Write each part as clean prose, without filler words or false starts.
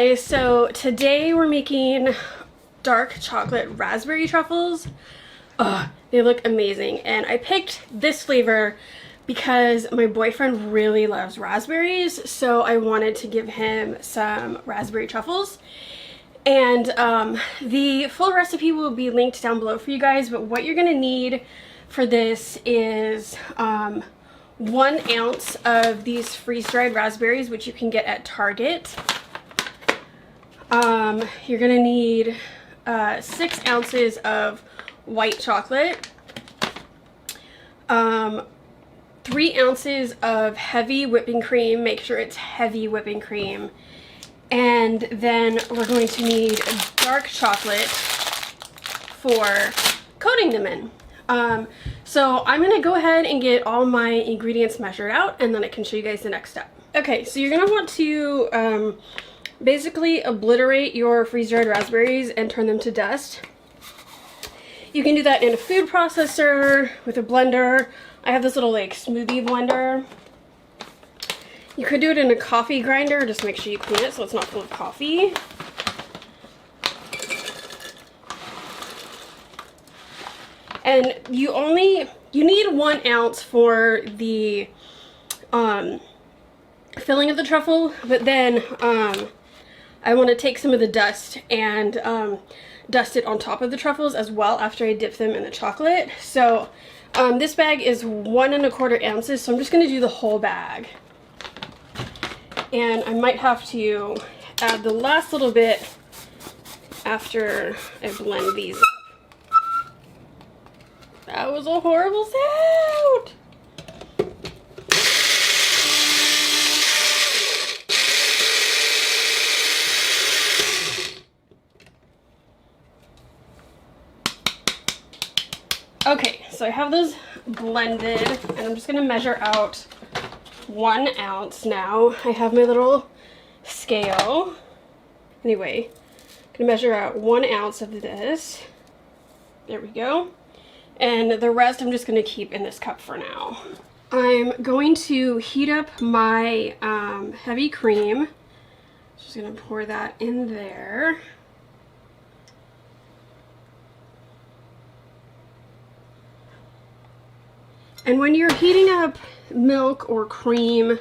guys, so today we're making dark chocolate raspberry truffles. They look amazing, and I picked this flavor because my boyfriend really loves raspberries, so I wanted to give him some raspberry truffles. And the full recipe will be linked down below for you guys, but what you're gonna need for this is 1 ounce of these freeze-dried raspberries, which you can get at Target. You're gonna need 6 ounces of white chocolate, 3 ounces of heavy whipping cream. Make sure it's heavy whipping cream. And then we're going to need dark chocolate for coating them in. So I'm gonna go ahead and get all my ingredients measured out, and then I can show you guys the next step. Okay, so you're gonna want to basically obliterate your freeze-dried raspberries and turn them to dust. You can do that in a food processor, with a blender. I have this little like smoothie blender. You could do it in a coffee grinder, just make sure you clean it so it's not full of coffee. And you need 1 ounce for the filling of the truffle, but then I want to take some of the dust and dust it on top of the truffles as well after I dip them in the chocolate. So this bag is 1 1/4 ounces, so I'm just going to do the whole bag. And I might have to add the last little bit after I blend these. That was a horrible sound! Okay, so I have those blended, and I'm just gonna measure out 1 ounce now. I have my little scale. Anyway, I'm gonna measure out 1 ounce of this. There we go. And the rest I'm just gonna keep in this cup for now. I'm going to heat up my heavy cream. Just gonna pour that in there. And when you're heating up milk or cream,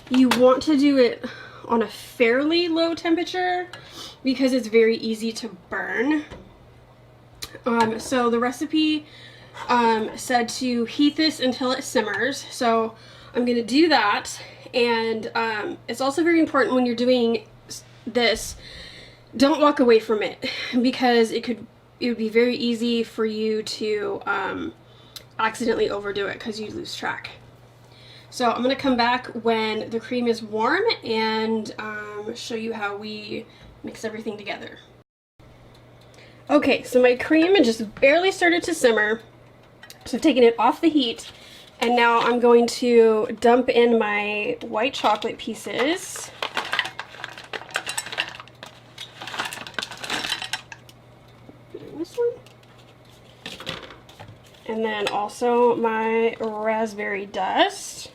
you want to do it on a fairly low temperature because it's very easy to burn. So the recipe said to heat this until it simmers, so I'm gonna do that. And it's also very important when you're doing this, don't walk away from it, because it would be very easy for you to accidentally overdo it because you lose track. So I'm gonna come back when the cream is warm and show you how we mix everything together. Okay, so my cream had just barely started to simmer, so I've taken it off the heat, and now I'm going to dump in my white chocolate pieces. This one. And then also my raspberry dust.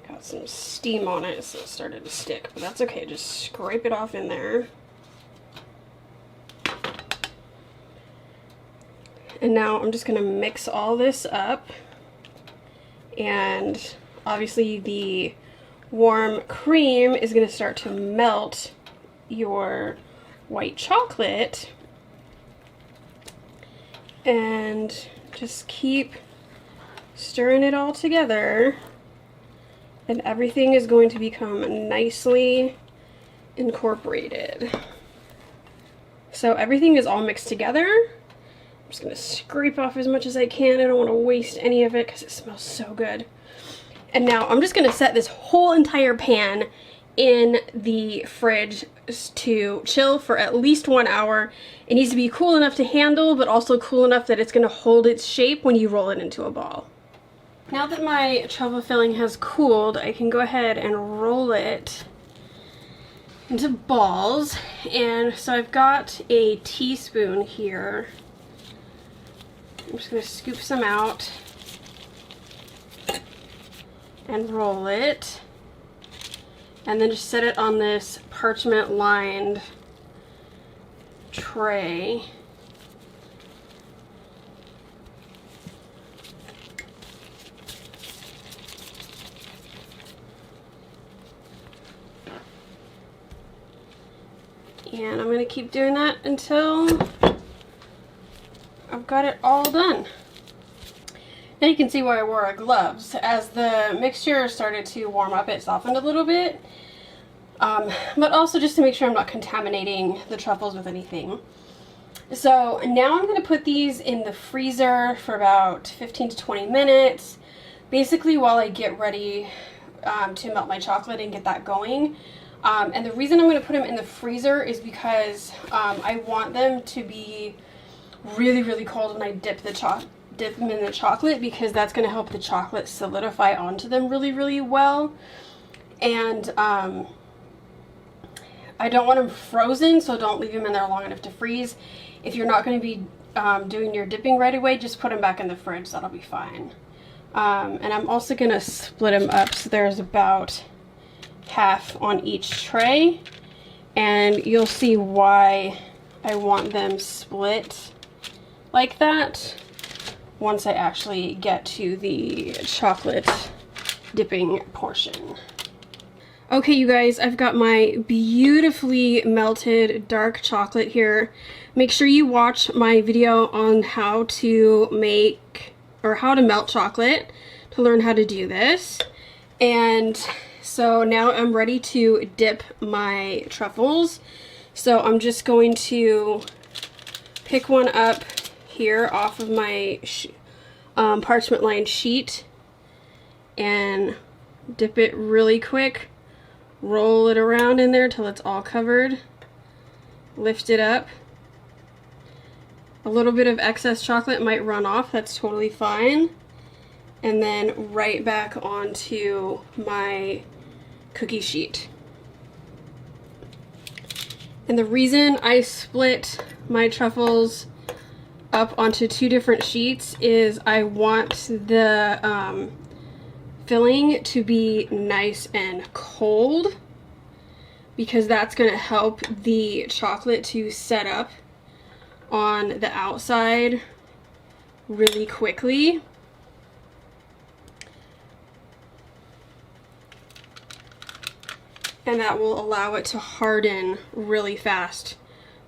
Got some steam on it, so it started to stick, but that's okay. Just scrape it off in there. And now I'm just gonna mix all this up. And obviously the warm cream is going to start to melt your white chocolate, and just keep stirring it all together, and everything is going to become nicely incorporated. So everything is all mixed together. I'm just going to scrape off as much as I can. I don't want to waste any of it because it smells so good. And now I'm just going to set this whole entire pan in the fridge to chill for at least 1 hour. It needs to be cool enough to handle, but also cool enough that it's going to hold its shape when you roll it into a ball. Now that my truffle filling has cooled, I can go ahead and roll it into balls. And so I've got a teaspoon here. I'm just going to scoop some out and roll it, and then just set it on this parchment lined tray. And I'm going to keep doing that until I've got it all done. Now you can see why I wore gloves. As the mixture started to warm up, it softened a little bit. But also just to make sure I'm not contaminating the truffles with anything. So now I'm going to put these in the freezer for about 15 to 20 minutes. Basically while I get ready to melt my chocolate and get that going. And the reason I'm going to put them in the freezer is because I want them to be really, really cold when I dip them in the chocolate, because that's going to help the chocolate solidify onto them really, really well. And I don't want them frozen, so don't leave them in there long enough to freeze. If you're not going to be doing your dipping right away, just put them back in the fridge. That'll be fine. And I'm also going to split them up so there's about half on each tray, and you'll see why I want them split like that once I actually get to the chocolate dipping portion. Okay, you guys, I've got my beautifully melted dark chocolate here. Make sure you watch my video on how to make, or how to melt chocolate, to learn how to do this. And so now I'm ready to dip my truffles. So I'm just going to pick one up here off of my parchment lined sheet and dip it really quick. Roll it around in there till it's all covered. Lift it up. A little bit of excess chocolate might run off, that's totally fine. And then right back onto my cookie sheet. And the reason I split my truffles up onto two different sheets is I want the filling to be nice and cold, because that's going to help the chocolate to set up on the outside really quickly. And that will allow it to harden really fast,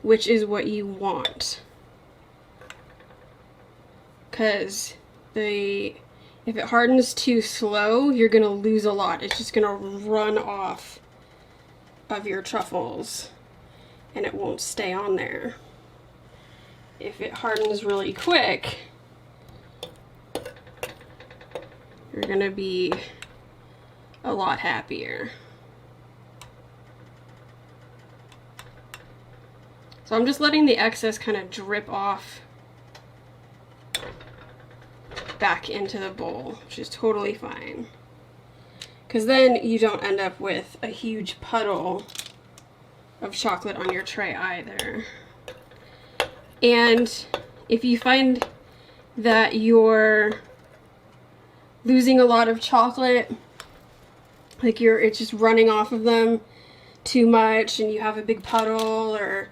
which is what you want. Because if it hardens too slow, you're going to lose a lot. It's just going to run off of your truffles and it won't stay on there. If it hardens really quick, you're going to be a lot happier. So I'm just letting the excess kind of drip off back into the bowl, which is totally fine. Because then you don't end up with a huge puddle of chocolate on your tray either. And if you find that you're losing a lot of chocolate, like it's just running off of them too much and you have a big puddle, or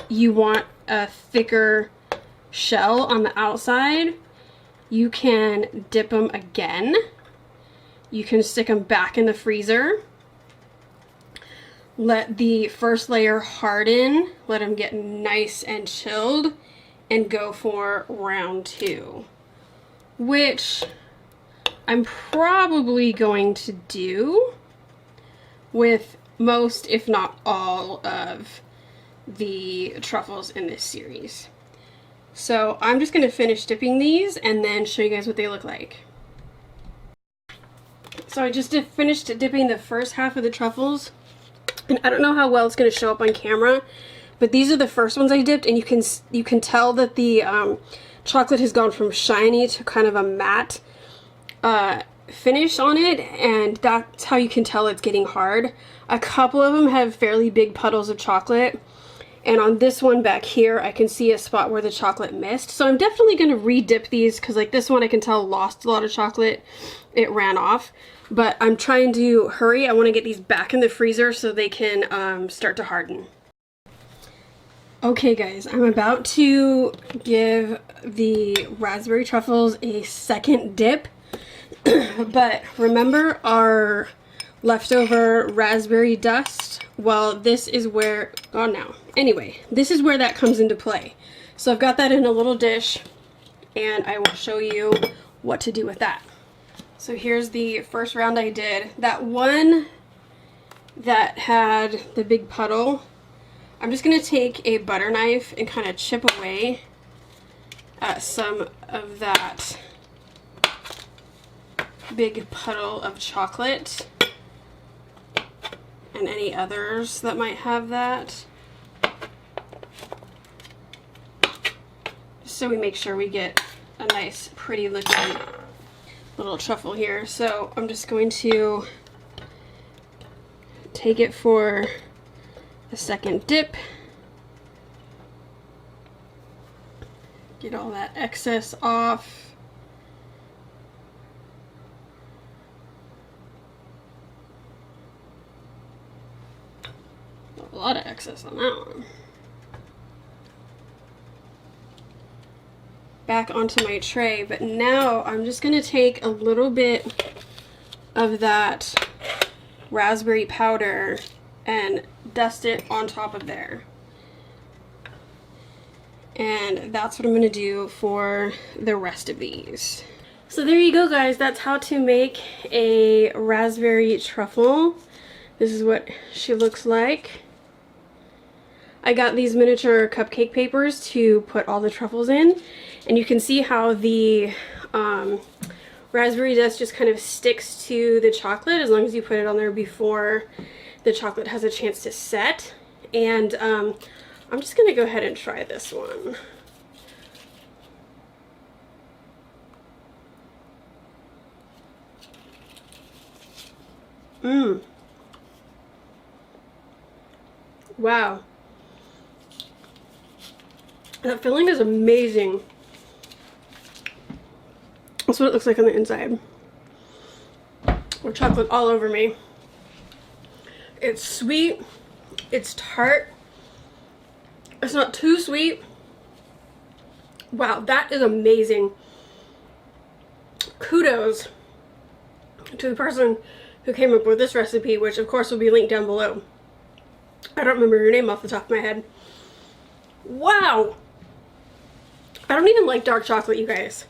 you want a thicker shell on the outside, you can dip them again. You can stick them back in the freezer. Let the first layer harden, let them get nice and chilled, and go for round two, which I'm probably going to do with most, if not all, of the truffles in this series. So I'm just going to finish dipping these and then show you guys what they look like. So I just finished dipping the first half of the truffles, and I don't know how well it's going to show up on camera, but these are the first ones I dipped, and you can tell that the chocolate has gone from shiny to kind of a matte finish on it, and that's how you can tell it's getting hard. A couple of them have fairly big puddles of chocolate, and on this one back here I can see a spot where the chocolate missed. So I'm definitely going to re-dip these, because like this one I can tell lost a lot of chocolate. It ran off. But I'm trying to hurry. I want to get these back in the freezer so they can start to harden. Okay guys, I'm about to give the raspberry truffles a second dip. But remember our leftover raspberry dust? Well, this is where, oh no. Anyway, this is where that comes into play. So I've got that in a little dish, and I will show you what to do with that. So here's the first round I did. That one that had the big puddle, I'm just going to take a butter knife and kind of chip away at some of that big puddle of chocolate and any others that might have that. Just so we make sure we get a nice pretty looking little truffle here. So I'm just going to take it for a second dip. Get all that excess off. A lot of excess on that one. Back onto my tray, but now I'm just going to take a little bit of that raspberry powder and dust it on top of there. And that's what I'm going to do for the rest of these. So there you go guys, that's how to make a raspberry truffle. This is what she looks like. I got these miniature cupcake papers to put all the truffles in, and you can see how the raspberry dust just kind of sticks to the chocolate as long as you put it on there before the chocolate has a chance to set. And I'm just gonna go ahead and try this one. Wow. That filling is amazing. That's what it looks like on the inside. With chocolate all over me. It's sweet. It's tart. It's not too sweet. Wow, that is amazing. Kudos to the person who came up with this recipe, which of course will be linked down below. I don't remember your name off the top of my head. Wow! I don't even like dark chocolate, you guys.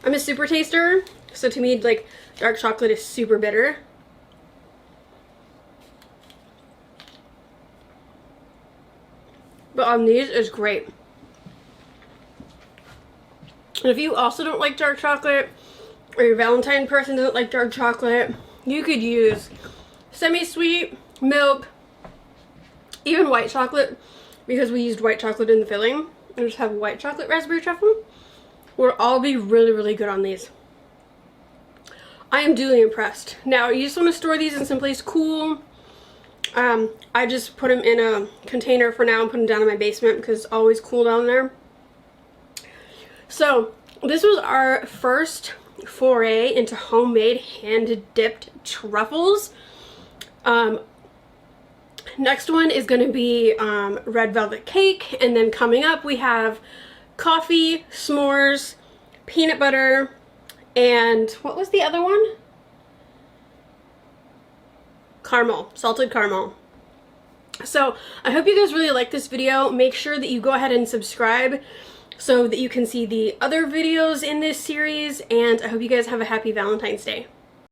I'm a super taster, so to me, like, dark chocolate is super bitter. But on these, it's great. And if you also don't like dark chocolate, or your Valentine person doesn't like dark chocolate, you could use semi-sweet, milk, even white chocolate, because we used white chocolate in the filling. And just have white chocolate raspberry truffle. Will all be really, really good on these. I am duly impressed. Now, you just want to store these in someplace cool. I just put them in a container for now and put them down in my basement because it's always cool down there. So, this was our first foray into homemade hand-dipped truffles. Next one is going to be red velvet cake, and then coming up we have coffee, s'mores, peanut butter, and what was the other one? Caramel, salted caramel. So I hope you guys really like this video. Make sure that you go ahead and subscribe so that you can see the other videos in this series, and I hope you guys have a happy Valentine's Day.